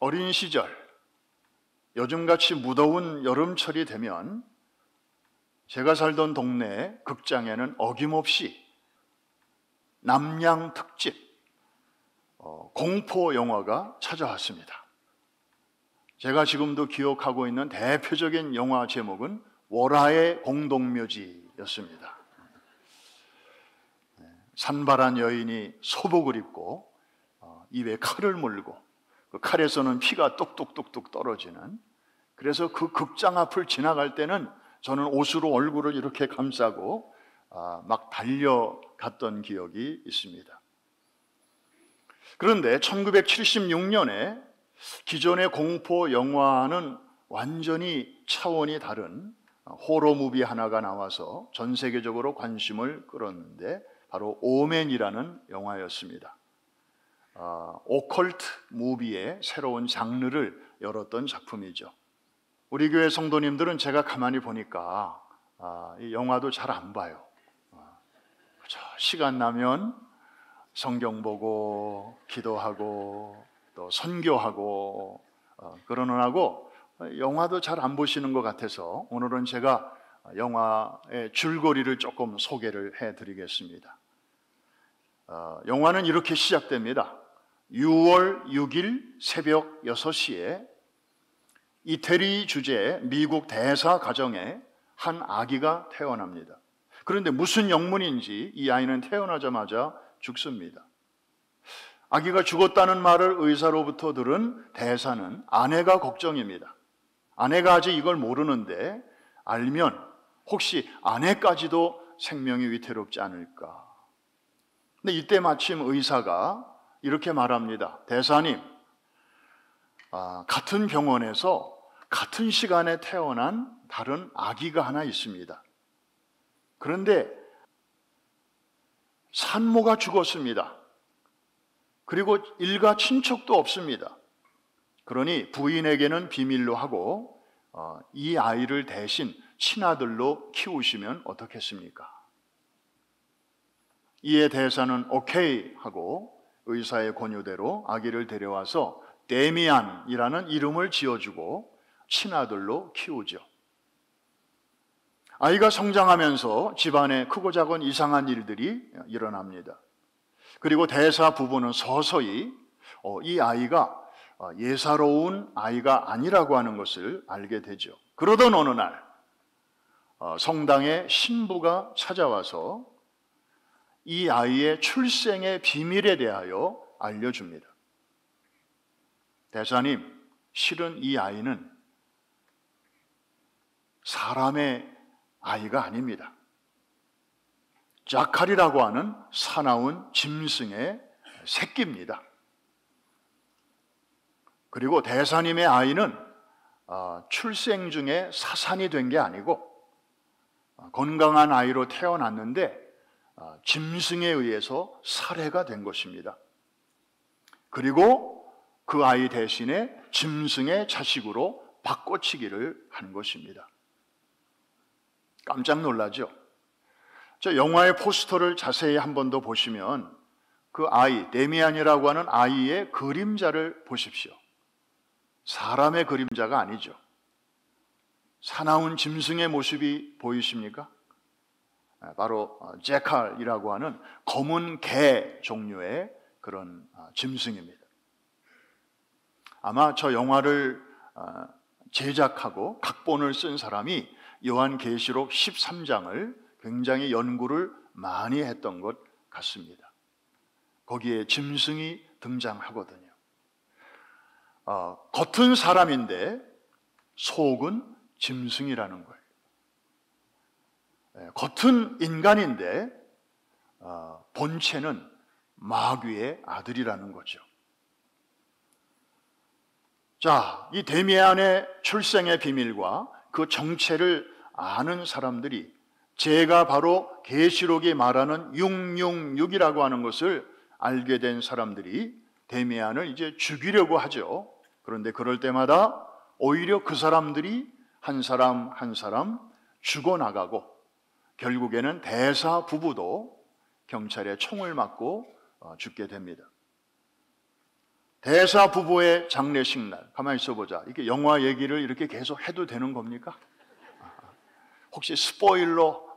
어린 시절, 요즘같이 무더운 여름철이 되면 제가 살던 동네 극장에는 어김없이 남양 특집 공포 영화가 찾아왔습니다. 제가 지금도 기억하고 있는 대표적인 영화 제목은 월화의 공동묘지였습니다. 산발한 여인이 소복을 입고 입에 칼을 물고 그 칼에서는 피가 뚝뚝뚝뚝 떨어지는, 그래서 그 극장 앞을 지나갈 때는 저는 옷으로 얼굴을 이렇게 감싸고 막 달려갔던 기억이 있습니다. 그런데 1976년에 기존의 공포 영화는 완전히 차원이 다른 호러 무비 하나가 나와서 전 세계적으로 관심을 끌었는데 바로 오맨이라는 영화였습니다. 오컬트 무비의 새로운 장르를 열었던 작품이죠. 우리 교회 성도님들은 제가 가만히 보니까 이 영화도 잘 안 봐요. 시간 나면 성경 보고 기도하고 또 선교하고 그러느라고 영화도 잘 안 보시는 것 같아서 오늘은 제가 영화의 줄거리를 조금 소개를 해드리겠습니다. 영화는 이렇게 시작됩니다. 6월 6일 새벽 6시에 이태리 주재 미국 대사 가정에 한 아기가 태어납니다. 그런데 무슨 영문인지 이 아이는 태어나자마자 죽습니다. 아기가 죽었다는 말을 의사로부터 들은 대사는 아내가 걱정입니다. 아내가 아직 이걸 모르는데 알면 혹시 아내까지도 생명이 위태롭지 않을까. 근데 이때 마침 의사가 이렇게 말합니다. 대사님, 같은 병원에서 같은 시간에 태어난 다른 아기가 하나 있습니다. 그런데 산모가 죽었습니다. 그리고 일가 친척도 없습니다. 그러니 부인에게는 비밀로 하고 이 아이를 대신 친아들로 키우시면 어떻겠습니까? 이에 대사는 오케이 하고 의사의 권유대로 아기를 데려와서 데미안이라는 이름을 지어주고 친아들로 키우죠. 아이가 성장하면서 집안에 크고 작은 이상한 일들이 일어납니다. 그리고 대사 부부는 서서히 이 아이가 예사로운 아이가 아니라고 하는 것을 알게 되죠. 그러던 어느 날 성당에 신부가 찾아와서 이 아이의 출생의 비밀에 대하여 알려줍니다. 대사님, 실은 이 아이는 사람의 아이가 아닙니다. 자칼이라고 하는 사나운 짐승의 새끼입니다. 그리고 대사님의 아이는 출생 중에 사산이 된 게 아니고 건강한 아이로 태어났는데 짐승에 의해서 살해가 된 것입니다. 그리고 그 아이 대신에 짐승의 자식으로 바꿔치기를 한 것입니다. 깜짝 놀라죠? 저 영화의 포스터를 자세히 한 번 더 보시면 그 아이, 데미안이라고 하는 아이의 그림자를 보십시오. 사람의 그림자가 아니죠. 사나운 짐승의 모습이 보이십니까? 바로 제칼이라고 하는 검은 개 종류의 그런 짐승입니다. 아마 저 영화를 제작하고 각본을 쓴 사람이 요한계시록 13장을 굉장히 연구를 많이 했던 것 같습니다. 거기에 짐승이 등장하거든요. 겉은 사람인데 속은 짐승이라는 거예요. 겉은 인간인데 본체는 마귀의 아들이라는 거죠. 자, 이 데미안의 출생의 비밀과 그 정체를 아는 사람들이 제가 바로 계시록이 말하는 666이라고 하는 것을 알게 된 사람들이 데미안을 이제 죽이려고 하죠. 그런데 그럴 때마다 오히려 그 사람들이 한 사람 한 사람 죽어나가고 결국에는 대사 부부도 경찰에 총을 맞고 죽게 됩니다. 대사 부부의 장례식 날. 가만히 있어보자. 이렇게 영화 얘기를 이렇게 계속 해도 되는 겁니까? 혹시 스포일러?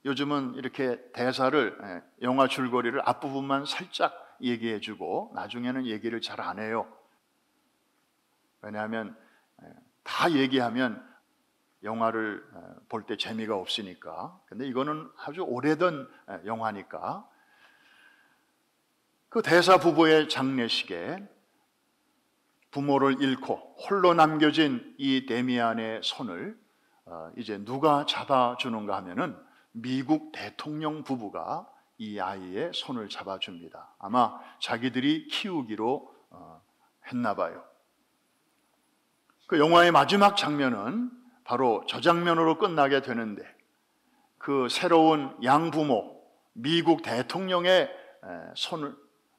요즘은 이렇게 대사를, 영화 줄거리를 앞부분만 살짝 얘기해주고 나중에는 얘기를 잘 안 해요. 왜냐하면 다 얘기하면 영화를 볼 때 재미가 없으니까. 근데 이거는 아주 오래된 영화니까. 그 대사 부부의 장례식에 부모를 잃고 홀로 남겨진 이 데미안의 손을 이제 누가 잡아주는가 하면은 미국 대통령 부부가 이 아이의 손을 잡아줍니다. 아마 자기들이 키우기로 했나 봐요. 그 영화의 마지막 장면은 바로 저 장면으로 끝나게 되는데, 그 새로운 양부모 미국 대통령의 손을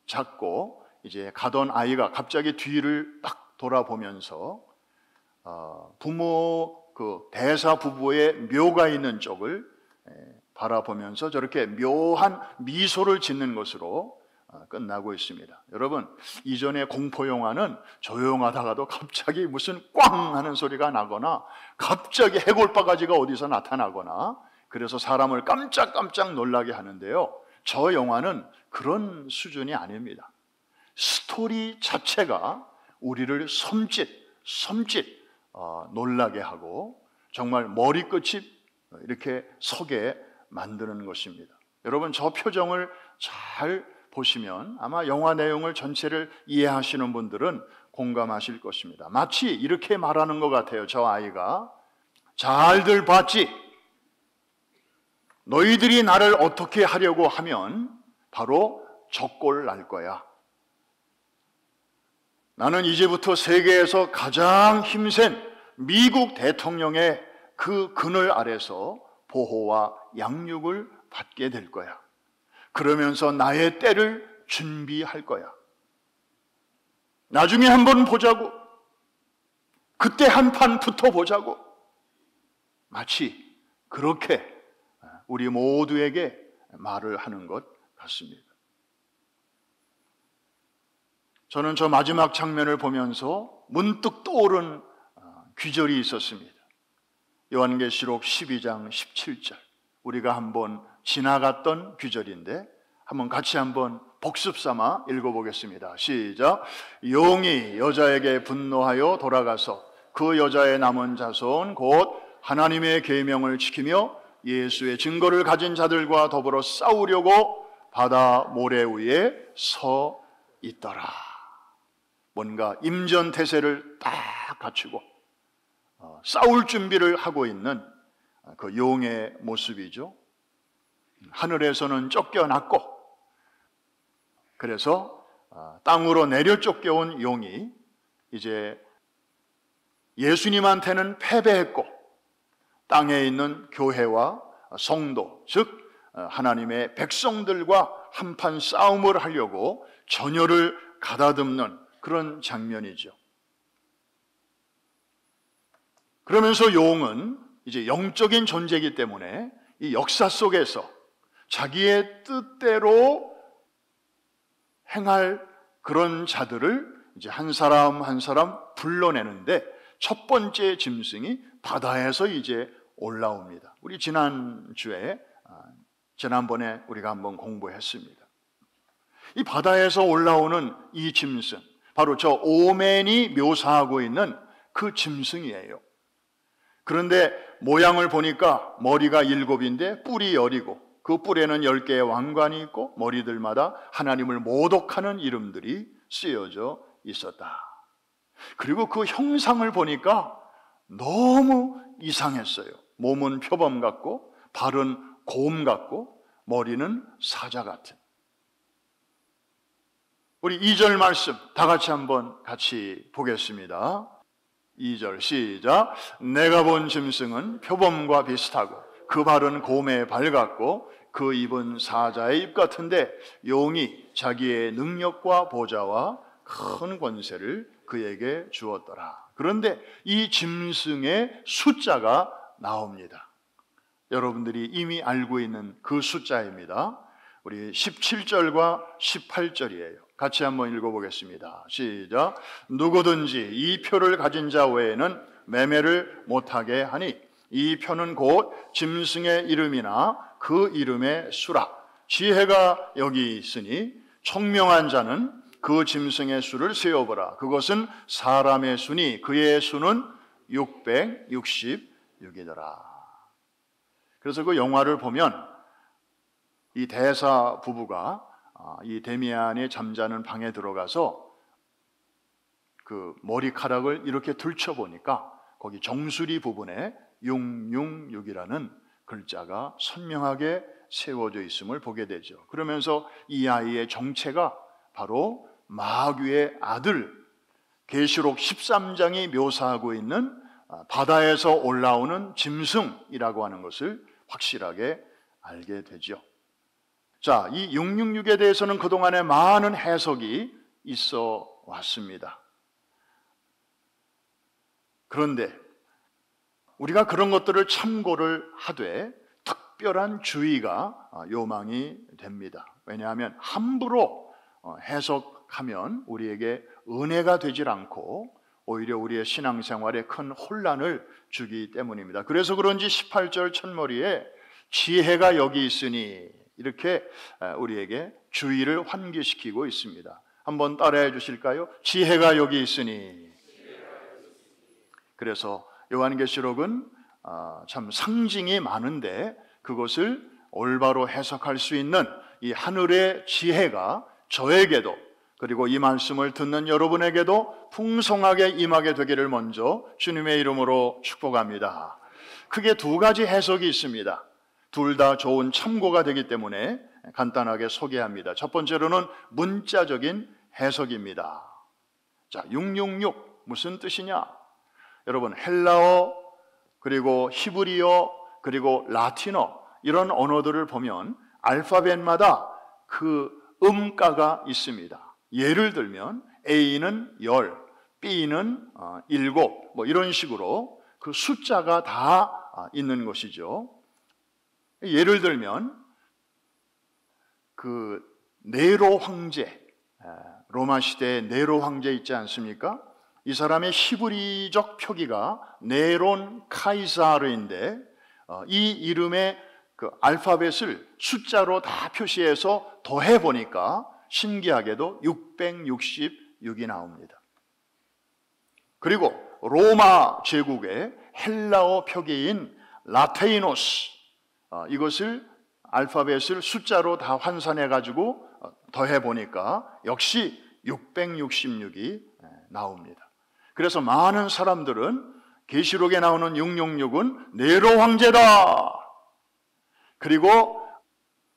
잡고 이제 가던 아이가 갑자기 뒤를 딱 돌아보면서 부모 그 대사 부부의 묘가 있는 쪽을 바라보면서 저렇게 묘한 미소를 짓는 것으로 끝나고 있습니다. 여러분, 이전의 공포 영화는 조용하다가도 갑자기 무슨 꽝 하는 소리가 나거나 갑자기 해골바가지가 어디서 나타나거나 그래서 사람을 깜짝깜짝 놀라게 하는데요, 저 영화는 그런 수준이 아닙니다. 스토리 자체가 우리를 섬찟 놀라게 하고 정말 머리끝이 이렇게 서게 만드는 것입니다. 여러분, 저 표정을 잘 보시면 아마 영화 내용을 전체를 이해하시는 분들은 공감하실 것입니다. 마치 이렇게 말하는 것 같아요. 저 아이가, 잘들 봤지? 너희들이 나를 어떻게 하려고 하면 바로 적골 날 거야. 나는 이제부터 세계에서 가장 힘센 미국 대통령의 그 그늘 아래서 보호와 양육을 받게 될 거야. 그러면서 나의 때를 준비할 거야. 나중에 한번 보자고. 그때 한판 붙어보자고. 마치 그렇게 우리 모두에게 말을 하는 것 같습니다. 저는 저 마지막 장면을 보면서 문득 떠오른 귀절이 있었습니다. 요한계시록 12장 17절. 우리가 한번 지나갔던 귀절인데 한번 같이 한번 복습 삼아 읽어보겠습니다. 시작. 용이 여자에게 분노하여 돌아가서 그 여자의 남은 자손 곧 하나님의 계명을 지키며 예수의 증거를 가진 자들과 더불어 싸우려고 바다 모래 위에 서 있더라. 뭔가 임전태세를 딱 갖추고 싸울 준비를 하고 있는 그 용의 모습이죠. 하늘에서는 쫓겨났고, 그래서 땅으로 내려 쫓겨온 용이 이제 예수님한테는 패배했고 땅에 있는 교회와 성도, 즉 하나님의 백성들과 한판 싸움을 하려고 전열을 가다듬는 그런 장면이죠. 그러면서 용은 이제 영적인 존재이기 때문에 이 역사 속에서 자기의 뜻대로 행할 그런 자들을 이제 한 사람 한 사람 불러내는데, 첫 번째 짐승이 바다에서 이제 올라옵니다. 우리 지난번에 우리가 한번 공부했습니다. 이 바다에서 올라오는 이 짐승, 바로 저 오맨이 묘사하고 있는 그 짐승이에요. 그런데 모양을 보니까 머리가 7인데 뿔이 10이고 그 뿔에는 10개의 왕관이 있고 머리들마다 하나님을 모독하는 이름들이 쓰여져 있었다. 그리고 그 형상을 보니까 너무 이상했어요. 몸은 표범 같고 발은 곰 같고 머리는 사자 같은. 우리 2절 말씀 다 같이 한번 같이 보겠습니다. 2절 시작. 내가 본 짐승은 표범과 비슷하고 그 발은 곰의 발 같고 그 입은 사자의 입 같은데 용이 자기의 능력과 보좌와 큰 권세를 그에게 주었더라. 그런데 이 짐승의 숫자가 나옵니다. 여러분들이 이미 알고 있는 그 숫자입니다. 우리 17절과 18절이에요. 같이 한번 읽어보겠습니다. 시작. 누구든지 이 표를 가진 자 외에는 매매를 못하게 하니 이 표는 곧 짐승의 이름이나 그 이름의 수라. 지혜가 여기 있으니 총명한 자는 그 짐승의 수를 세어보라. 그것은 사람의 수니 그의 수는 666이더라. 그래서 그 영화를 보면 이 대사 부부가 이 데미안이 잠자는 방에 들어가서 그 머리카락을 이렇게 들춰보니까 거기 정수리 부분에 666이라는 글자가 선명하게 세워져 있음을 보게 되죠. 그러면서 이 아이의 정체가 바로 마귀의 아들, 계시록 13장이 묘사하고 있는 바다에서 올라오는 짐승이라고 하는 것을 확실하게 알게 되죠. 자, 이 666에 대해서는 그동안에 많은 해석이 있어 왔습니다. 그런데 우리가 그런 것들을 참고를 하되 특별한 주의가 요망이 됩니다. 왜냐하면 함부로 해석하면 우리에게 은혜가 되질 않고 오히려 우리의 신앙생활에 큰 혼란을 주기 때문입니다. 그래서 그런지 18절 첫머리에 지혜가 여기 있으니 이렇게 우리에게 주의를 환기시키고 있습니다. 한번 따라해 주실까요? 지혜가 여기 있으니. 그래서 요한계시록은 참 상징이 많은데 그것을 올바로 해석할 수 있는 이 하늘의 지혜가 저에게도 그리고 이 말씀을 듣는 여러분에게도 풍성하게 임하게 되기를 먼저 주님의 이름으로 축복합니다. 크게 두 가지 해석이 있습니다. 둘 다 좋은 참고가 되기 때문에 간단하게 소개합니다. 첫 번째로는 문자적인 해석입니다. 자, 666 무슨 뜻이냐? 여러분 헬라어 그리고 히브리어 그리고 라틴어 이런 언어들을 보면 알파벳마다 그 음가가 있습니다. 예를 들면 A는 10, B는 7, 뭐 이런 식으로 그 숫자가 다 있는 것이죠. 예를 들면 그 네로 황제, 로마 시대의 네로 황제 있지 않습니까? 이 사람의 히브리적 표기가 네론 카이사르인데 이 이름의 그 알파벳을 숫자로 다 표시해서 더해 보니까 신기하게도 666이 나옵니다. 그리고 로마 제국의 헬라어 표기인 라테이노스 이것을 알파벳을 숫자로 다 환산해 가지고 더해 보니까 역시 666이 나옵니다. 그래서 많은 사람들은 계시록에 나오는 666은 네로 황제다. 그리고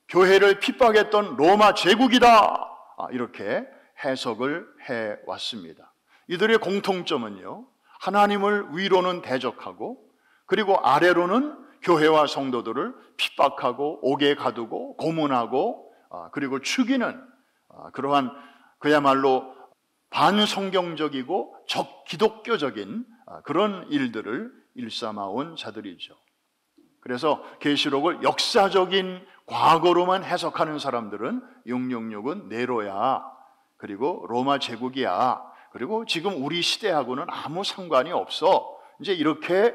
교회를 핍박했던 로마 제국이다. 이렇게 해석을 해 왔습니다. 이들의 공통점은요. 하나님을 위로는 대적하고 그리고 아래로는 교회와 성도들을 핍박하고 옥에 가두고 고문하고 그리고 죽이는 그러한 그야말로 반성경적이고 적기독교적인 그런 일들을 일삼아온 자들이죠. 그래서 계시록을 역사적인 과거로만 해석하는 사람들은 666은 네로야, 그리고 로마 제국이야, 그리고 지금 우리 시대하고는 아무 상관이 없어, 이제 이렇게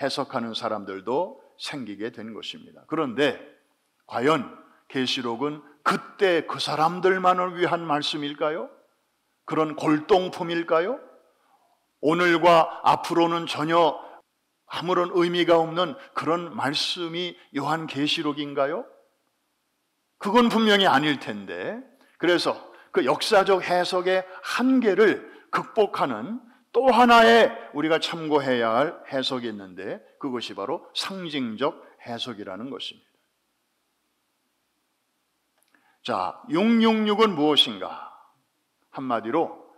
해석하는 사람들도 생기게 된 것입니다. 그런데 과연 계시록은 그때 그 사람들만을 위한 말씀일까요? 그런 골동품일까요? 오늘과 앞으로는 전혀 아무런 의미가 없는 그런 말씀이 요한계시록인가요? 그건 분명히 아닐 텐데, 그래서 그 역사적 해석의 한계를 극복하는 또 하나의 우리가 참고해야 할 해석이 있는데 그것이 바로 상징적 해석이라는 것입니다. 자, 666은 무엇인가? 한마디로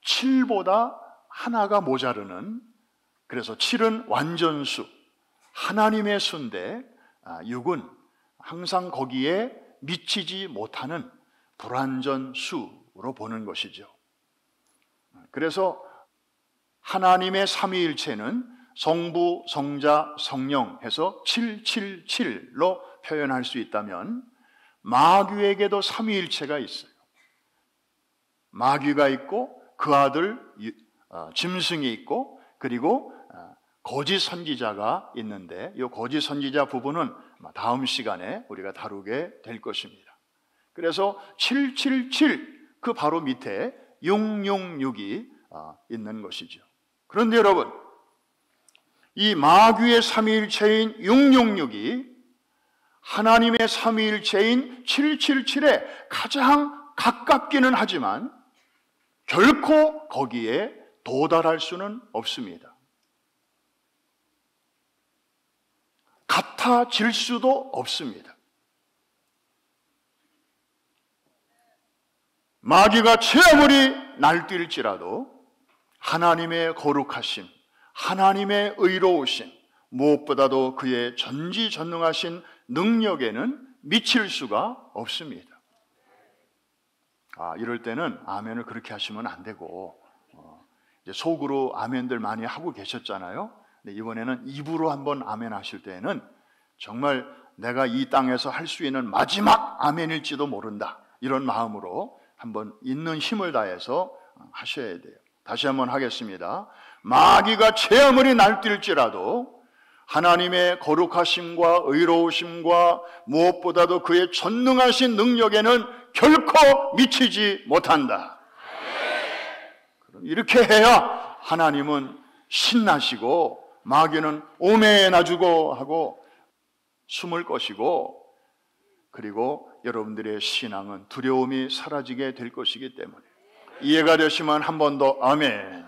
7보다 하나가 모자르는, 그래서 7은 완전수, 하나님의 수인데 6은 항상 거기에 미치지 못하는 불완전 수로 보는 것이죠. 그래서 하나님의 삼위일체는 성부, 성자, 성령 해서 777로 표현할 수 있다면 마귀에게도 삼위일체가 있어요. 마귀가 있고 그 아들 짐승이 있고 그리고 거짓 선지자가 있는데 이 거짓 선지자 부분은 다음 시간에 우리가 다루게 될 것입니다. 그래서 777 그 바로 밑에 666이 있는 것이죠. 그런데 여러분, 이 마귀의 삼위일체인 666이 하나님의 삼위일체인 777에 가장 가깝기는 하지만 결코 거기에 도달할 수는 없습니다. 같아질 수도 없습니다. 마귀가 제 아무리 날뛸지라도 하나님의 거룩하심, 하나님의 의로우심, 무엇보다도 그의 전지전능하신 능력에는 미칠 수가 없습니다. 이럴 때는 아멘을 그렇게 하시면 안 되고 이제 속으로 아멘들 많이 하고 계셨잖아요. 근데 이번에는 입으로 한번 아멘 하실 때에는 정말 내가 이 땅에서 할 수 있는 마지막 아멘일지도 모른다, 이런 마음으로 한번 있는 힘을 다해서 하셔야 돼요. 다시 한번 하겠습니다. 마귀가 제 아무리 날뛸지라도 하나님의 거룩하심과 의로우심과 무엇보다도 그의 전능하신 능력에는 결코 미치지 못한다. 이렇게 해야 하나님은 신나시고 마귀는 오매나주고 하고 숨을 것이고, 그리고 여러분들의 신앙은 두려움이 사라지게 될 것이기 때문에 이해가 되시면 한 번 더 아멘.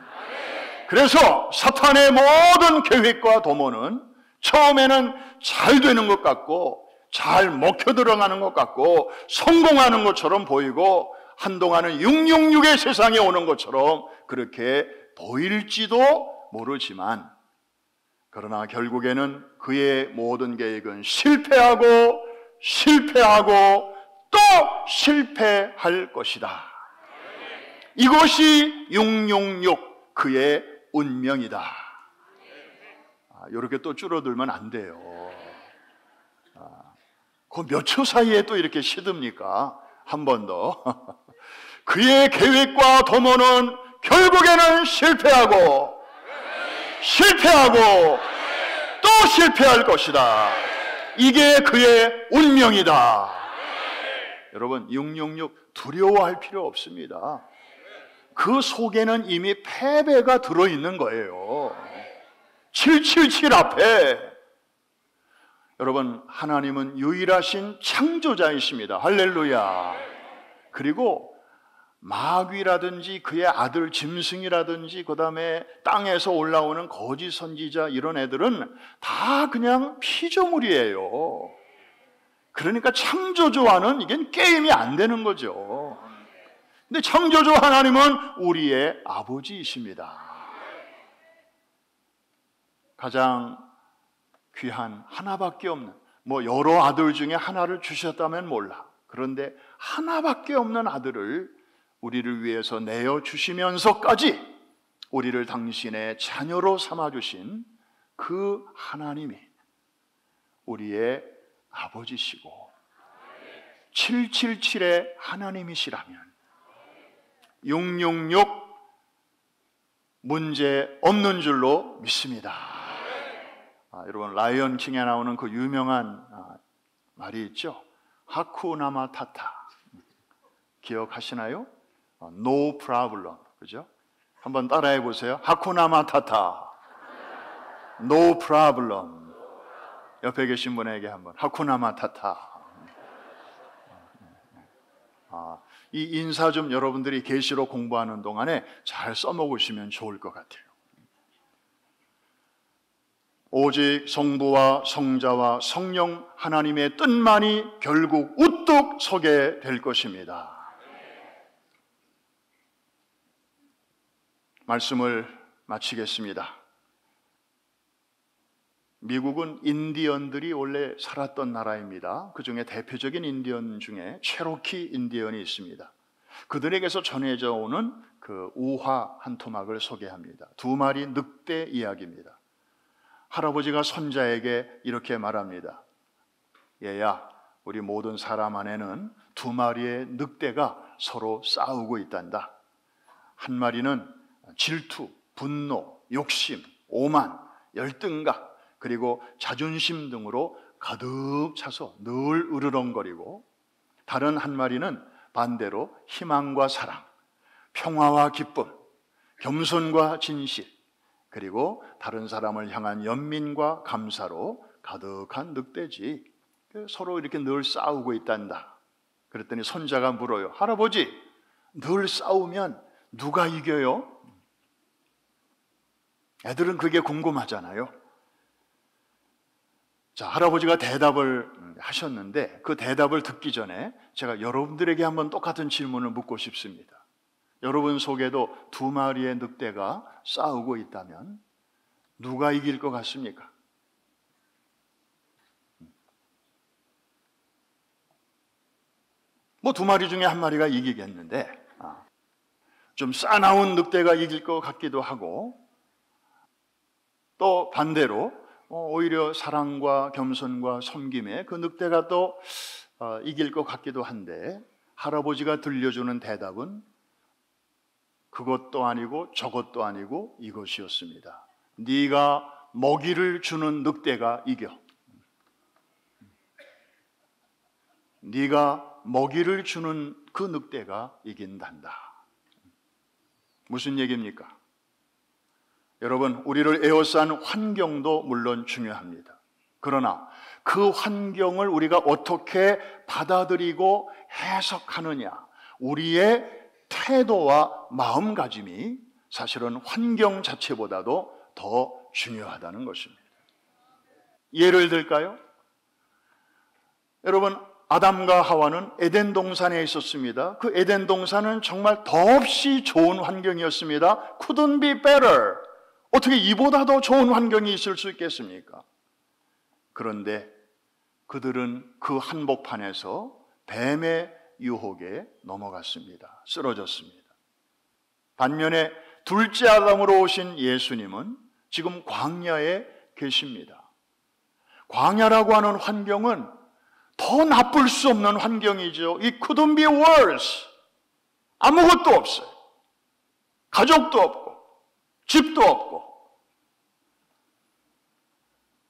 그래서 사탄의 모든 계획과 도모는 처음에는 잘 되는 것 같고 잘 먹혀 들어가는 것 같고 성공하는 것처럼 보이고 한동안은 666의 세상에 오는 것처럼 그렇게 보일지도 모르지만, 그러나 결국에는 그의 모든 계획은 실패하고 또 실패할 것이다. 이것이 666 그의 운명이다. 이렇게 또 줄어들면 안 돼요. 그 몇 초 사이에 또 이렇게 시듭니까? 한 번 더. 그의 계획과 도모는 결국에는 실패하고 또 실패할 것이다. 이게 그의 운명이다. 여러분, 666 두려워할 필요 없습니다. 그 속에는 이미 패배가 들어있는 거예요. 777 앞에. 여러분, 하나님은 유일하신 창조자이십니다. 할렐루야. 그리고 마귀라든지 그의 아들 짐승이라든지 그 다음에 땅에서 올라오는 거짓 선지자, 이런 애들은 다 그냥 피조물이에요. 그러니까 창조주와는 이게 게임이 안 되는 거죠. 근데 창조주 하나님은 우리의 아버지이십니다. 가장 귀한 하나밖에 없는, 여러 아들 중에 하나를 주셨다면 몰라. 그런데 하나밖에 없는 아들을 우리를 위해서 내어 주시면서까지 우리를 당신의 자녀로 삼아주신 그 하나님이 우리의 아버지시고 777의 하나님이시라면 666 문제 없는 줄로 믿습니다. 여러분, 라이언 킹에 나오는 그 유명한 말이 있죠. 하쿠나 마타타. 기억하시나요? No problem. 그죠? 한번 따라해 보세요. 하쿠나 마타타. No problem. 옆에 계신 분에게 한번 하쿠나 마타타. 이 인사 좀 여러분들이 계시록 공부하는 동안에 잘 써먹으시면 좋을 것 같아요. 오직 성부와 성자와 성령 하나님의 뜻만이 결국 우뚝 서게 될 것입니다. 말씀을 마치겠습니다. 미국은 인디언들이 원래 살았던 나라입니다. 그 중에 대표적인 인디언 중에 체로키 인디언이 있습니다. 그들에게서 전해져 오는 그 우화 한 토막을 소개합니다. 두 마리 늑대 이야기입니다. 할아버지가 손자에게 이렇게 말합니다. 얘야, 우리 모든 사람 안에는 두 마리의 늑대가 서로 싸우고 있단다. 한 마리는 질투, 분노, 욕심, 오만, 열등감, 그리고 자존심 등으로 가득 차서 늘 으르렁거리고, 다른 한 마리는 반대로 희망과 사랑, 평화와 기쁨, 겸손과 진실, 그리고 다른 사람을 향한 연민과 감사로 가득한 늑대지. 서로 이렇게 늘 싸우고 있단다. 그랬더니 손자가 물어요. 할아버지, 늘 싸우면 누가 이겨요? 애들은 그게 궁금하잖아요. 자, 할아버지가 대답을 하셨는데 그 대답을 듣기 전에 제가 여러분들에게 한번 똑같은 질문을 묻고 싶습니다. 여러분 속에도 두 마리의 늑대가 싸우고 있다면 누가 이길 것 같습니까? 뭐 두 마리 중에 한 마리가 이기겠는데, 좀 싸나운 늑대가 이길 것 같기도 하고, 또 반대로 오히려 사랑과 겸손과 섬김에 그 늑대가 또 이길 것 같기도 한데, 할아버지가 들려주는 대답은 그것도 아니고 저것도 아니고 이것이었습니다. 네가 먹이를 주는 늑대가 이겨. 네가 먹이를 주는 그 늑대가 이긴단다. 무슨 얘기입니까? 여러분, 우리를 에워싼 환경도 물론 중요합니다. 그러나 그 환경을 우리가 어떻게 받아들이고 해석하느냐, 우리의 태도와 마음가짐이 사실은 환경 자체보다도 더 중요하다는 것입니다. 예를 들까요? 여러분, 아담과 하와는 에덴 동산에 있었습니다. 그 에덴 동산은 정말 더없이 좋은 환경이었습니다. Couldn't be better. 어떻게 이보다 더 좋은 환경이 있을 수 있겠습니까? 그런데 그들은 그 한복판에서 뱀의 유혹에 넘어갔습니다. 쓰러졌습니다. 반면에 둘째 아담으로 오신 예수님은 지금 광야에 계십니다. 광야라고 하는 환경은 더 나쁠 수 없는 환경이죠. It couldn't be worse. 아무것도 없어요. 가족도 없고 집도 없고.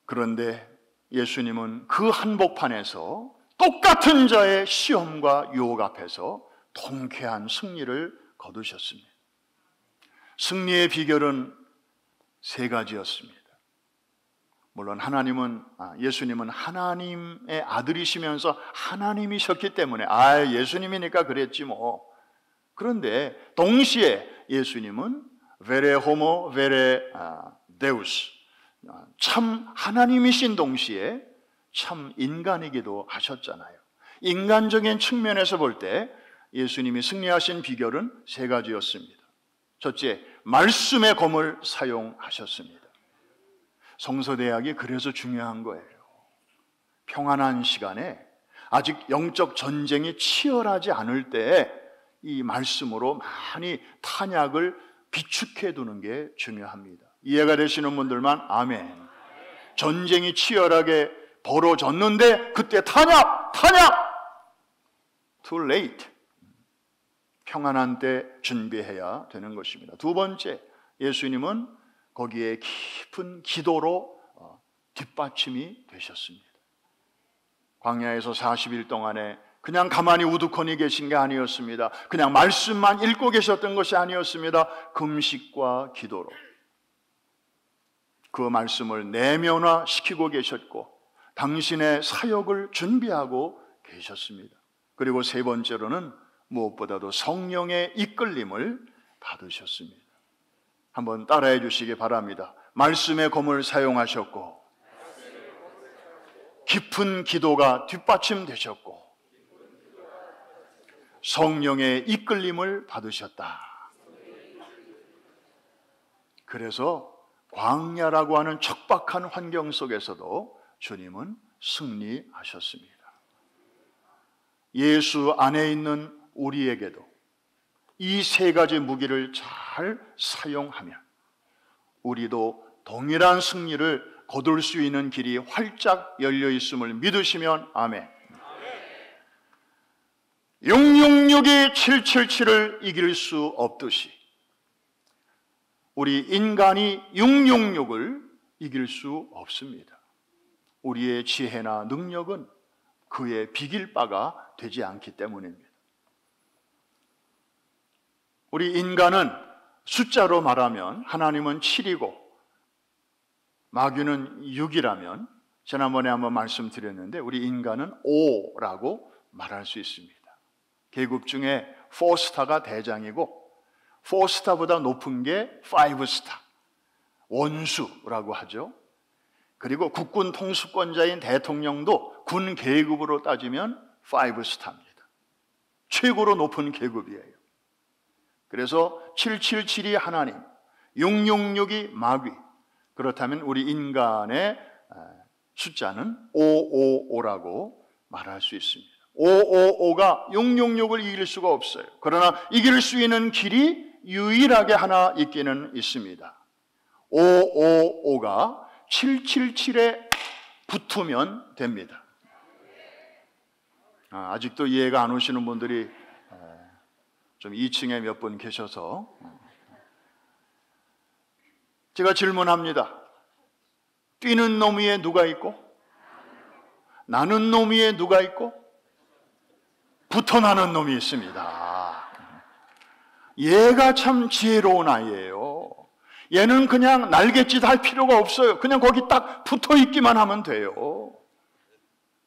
그런데 예수님은 그 한복판에서 똑같은 자의 시험과 유혹 앞에서 통쾌한 승리를 거두셨습니다. 승리의 비결은 세 가지였습니다. 물론 예수님은 하나님의 아들이시면서 하나님이셨기 때문에 예수님이니까 그랬지 뭐. 그런데 동시에 예수님은 vere homo vere deus, 참 하나님이신 동시에 참 인간이기도 하셨잖아요. 인간적인 측면에서 볼 때 예수님이 승리하신 비결은 세 가지였습니다. 첫째, 말씀의 검을 사용하셨습니다. 성서대학이 그래서 중요한 거예요. 평안한 시간에 아직 영적 전쟁이 치열하지 않을 때 이 말씀으로 많이 탄약을 비축해 두는 게 중요합니다. 이해가 되시는 분들만 아멘. 전쟁이 치열하게 벌어졌는데 그때 탄약! Too late. 평안한 때 준비해야 되는 것입니다. 두 번째, 예수님은 거기에 깊은 기도로 뒷받침이 되셨습니다. 광야에서 40일 동안에 그냥 가만히 우두커니 계신 게 아니었습니다. 그냥 말씀만 읽고 계셨던 것이 아니었습니다. 금식과 기도로 그 말씀을 내면화시키고 계셨고 당신의 사역을 준비하고 계셨습니다. 그리고 세 번째로는 무엇보다도 성령의 이끌림을 받으셨습니다. 한번 따라해 주시기 바랍니다. 말씀의 검을 사용하셨고 깊은 기도가 뒷받침되셨고 성령의 이끌림을 받으셨다. 그래서 광야라고 하는 척박한 환경 속에서도 주님은 승리하셨습니다. 예수 안에 있는 우리에게도 이 세 가지 무기를 잘 사용하면 우리도 동일한 승리를 거둘 수 있는 길이 활짝 열려 있음을 믿으시면 아멘. 666이 777을 이길 수 없듯이 우리 인간이 666을 이길 수 없습니다. 우리의 지혜나 능력은 그의 비길 바가 되지 않기 때문입니다. 우리 인간은 숫자로 말하면 하나님은 7이고 마귀는 6이라면 지난번에 한번 말씀드렸는데 우리 인간은 5라고 말할 수 있습니다. 계급 중에 4스타가 대장이고 4스타보다 높은 게 5스타, 원수라고 하죠. 그리고 국군 통수권자인 대통령도 군 계급으로 따지면 5스타입니다. 최고로 높은 계급이에요. 그래서 777이 하나님, 666이 마귀. 그렇다면 우리 인간의 숫자는 555라고 말할 수 있습니다. 555가 666을 이길 수가 없어요. 그러나 이길 수 있는 길이 유일하게 하나 있기는 있습니다. 555가 777에 붙으면 됩니다. 아직도 이해가 안 오시는 분들이 좀 2층에 몇 분 계셔서 제가 질문합니다. 뛰는 놈 위에 누가 있고 나는 놈 위에 누가 있고 붙어 나는 놈이 있습니다. 얘가 참 지혜로운 아이예요. 얘는 그냥 날갯짓 할 필요가 없어요. 그냥 거기 딱 붙어 있기만 하면 돼요.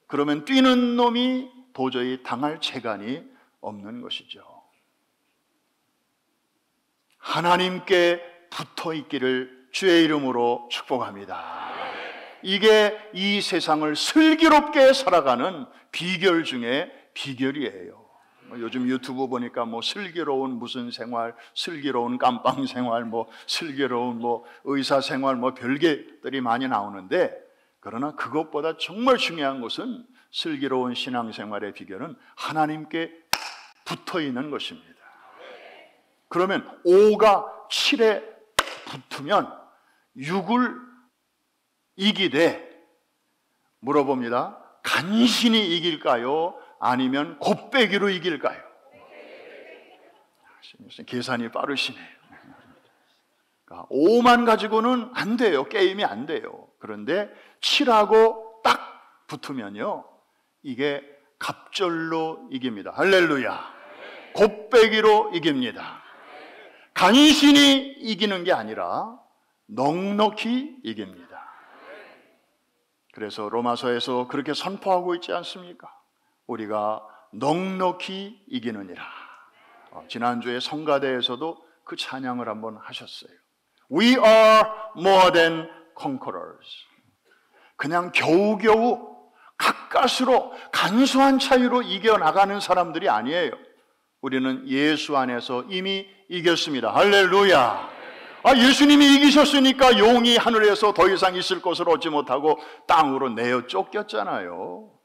그러면 뛰는 놈이 도저히 당할 재간이 없는 것이죠. 하나님께 붙어 있기를 주의 이름으로 축복합니다. 이게 이 세상을 슬기롭게 살아가는 비결 중에 비결이에요. 요즘 유튜브 보니까 뭐 슬기로운 무슨 생활, 슬기로운 깜빵 생활, 뭐 슬기로운 뭐 의사 생활, 뭐 별개들이 많이 나오는데, 그러나 그것보다 정말 중요한 것은 슬기로운 신앙생활의 비결은 하나님께 붙어 있는 것입니다. 그러면 5가 7에 붙으면 6을 이기되 물어봅니다. 간신히 이길까요? 아니면 곱빼기로 이길까요? 계산이 빠르시네요. 그러니까 5만 가지고는 안 돼요. 게임이 안 돼요. 그런데 7하고 딱 붙으면요, 이게 갑절로 이깁니다. 할렐루야. 곱빼기로 이깁니다. 간신히 이기는 게 아니라 넉넉히 이깁니다. 그래서 로마서에서 그렇게 선포하고 있지 않습니까? 우리가 넉넉히 이기느니라. 지난주에 성가대에서도 그 찬양을 한번 하셨어요. We are more than conquerors. 그냥 겨우겨우 가까스로 간소한 차이로 이겨나가는 사람들이 아니에요. 우리는 예수 안에서 이미 이겼습니다. 할렐루야. 예수님이 이기셨으니까 용이 하늘에서 더 이상 있을 것을 얻지 못하고 땅으로 내어 쫓겼잖아요.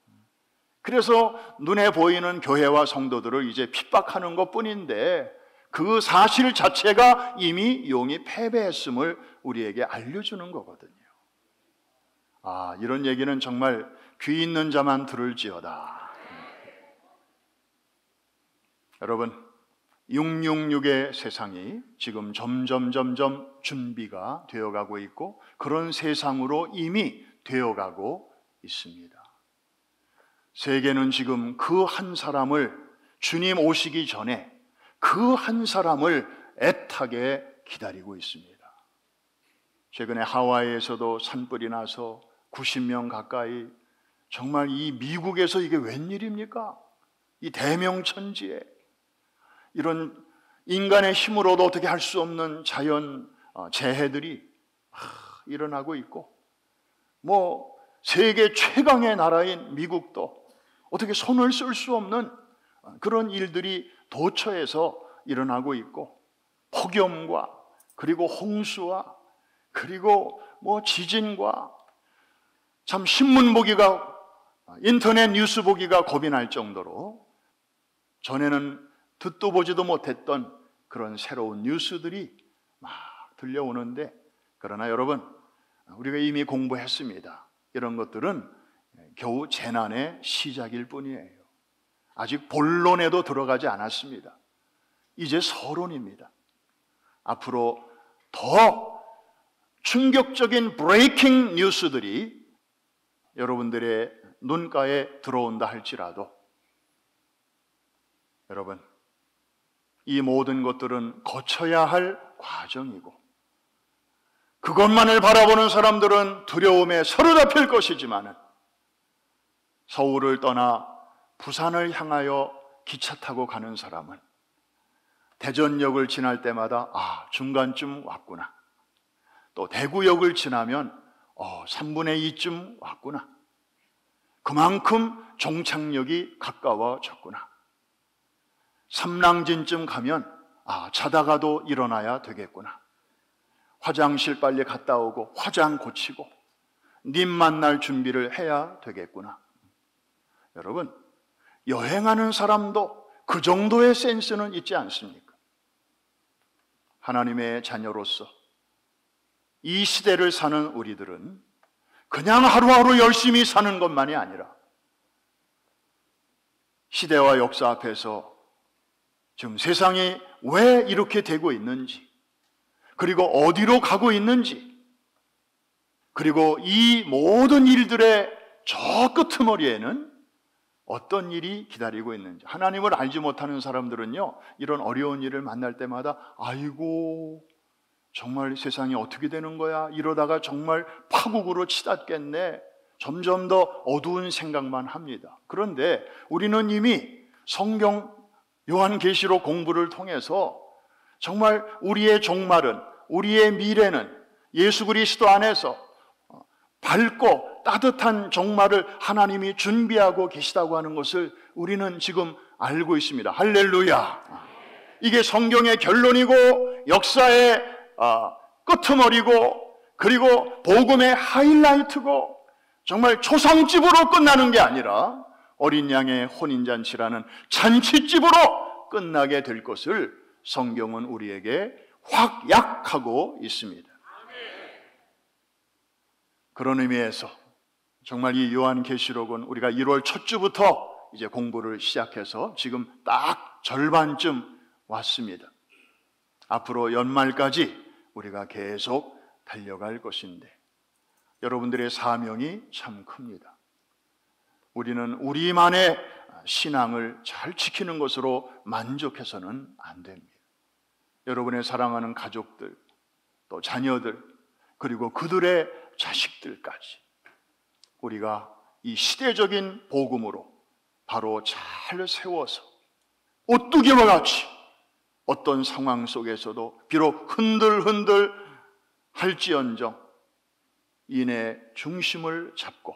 그래서 눈에 보이는 교회와 성도들을 이제 핍박하는 것뿐인데 그 사실 자체가 이미 용이 패배했음을 우리에게 알려주는 거거든요. 이런 얘기는 정말 귀 있는 자만 들을지어다. 여러분, 666의 세상이 지금 점점 준비가 되어가고 있고 그런 세상으로 이미 되어가고 있습니다. 세계는 지금 그 한 사람을, 주님 오시기 전에 그 한 사람을 애타게 기다리고 있습니다. 최근에 하와이에서도 산불이 나서 90명 가까이, 정말 이 미국에서 이게 웬일입니까? 이 대명천지에 이런 인간의 힘으로도 어떻게 할 수 없는 자연 재해들이 일어나고 있고, 뭐 세계 최강의 나라인 미국도 어떻게 손을 쓸 수 없는 그런 일들이 도처에서 일어나고 있고, 폭염과 그리고 홍수와 그리고 뭐 지진과, 참 신문 보기가, 인터넷 뉴스 보기가 겁이 날 정도로 전에는 듣도 보지도 못했던 그런 새로운 뉴스들이 막 들려오는데, 그러나 여러분, 우리가 이미 공부했습니다. 이런 것들은 겨우 재난의 시작일 뿐이에요. 아직 본론에도 들어가지 않았습니다. 이제 서론입니다. 앞으로 더 충격적인 브레이킹 뉴스들이 여러분들의 눈가에 들어온다 할지라도 여러분, 이 모든 것들은 거쳐야 할 과정이고 그것만을 바라보는 사람들은 두려움에 사로잡힐 것이지만은 서울을 떠나 부산을 향하여 기차 타고 가는 사람은 대전역을 지날 때마다 중간쯤 왔구나. 또 대구역을 지나면 3분의 2쯤 왔구나. 그만큼 종착역이 가까워졌구나. 삼랑진쯤 가면 자다가도 일어나야 되겠구나. 화장실 빨리 갔다 오고 화장 고치고 님 만날 준비를 해야 되겠구나. 여러분, 여행하는 사람도 그 정도의 센스는 있지 않습니까? 하나님의 자녀로서 이 시대를 사는 우리들은 그냥 하루하루 열심히 사는 것만이 아니라 시대와 역사 앞에서 지금 세상이 왜 이렇게 되고 있는지, 그리고 어디로 가고 있는지, 그리고 이 모든 일들의 저 끄트머리에는 어떤 일이 기다리고 있는지, 하나님을 알지 못하는 사람들은요, 이런 어려운 일을 만날 때마다 아이고 정말 세상이 어떻게 되는 거야, 이러다가 정말 파국으로 치닫겠네, 점점 더 어두운 생각만 합니다. 그런데 우리는 이미 성경 요한계시록 공부를 통해서 정말 우리의 종말은, 우리의 미래는 예수 그리스도 안에서 밝고 따뜻한 종말을 하나님이 준비하고 계시다고 하는 것을 우리는 지금 알고 있습니다. 할렐루야. 이게 성경의 결론이고 역사의 끄트머리고 그리고 복음의 하이라이트고 정말 초상집으로 끝나는 게 아니라 어린 양의 혼인잔치라는 잔치집으로 끝나게 될 것을 성경은 우리에게 확약하고 있습니다. 그런 의미에서 정말 이 요한계시록은 우리가 1월 첫 주부터 이제 공부를 시작해서 지금 딱 절반쯤 왔습니다. 앞으로 연말까지 우리가 계속 달려갈 것인데 여러분들의 사명이 참 큽니다. 우리는 우리만의 신앙을 잘 지키는 것으로 만족해서는 안 됩니다. 여러분의 사랑하는 가족들, 또 자녀들, 그리고 그들의 자식들까지 우리가 이 시대적인 복음으로 바로 잘 세워서 오뚜기와 같이 어떤 상황 속에서도 비록 흔들흔들 할지언정 인의 중심을 잡고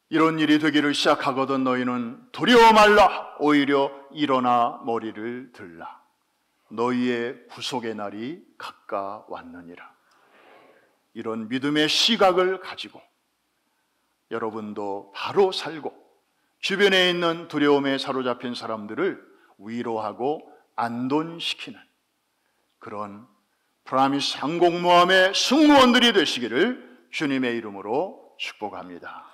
이런 일이 되기를 시작하거든 너희는 두려워 말라. 오히려 일어나 머리를 들라. 너희의 구속의 날이 가까웠느니라. 이런 믿음의 시각을 가지고 여러분도 바로 살고 주변에 있는 두려움에 사로잡힌 사람들을 위로하고 안돈시키는 그런 프라미스 항공모함의 승무원들이 되시기를 주님의 이름으로 축복합니다.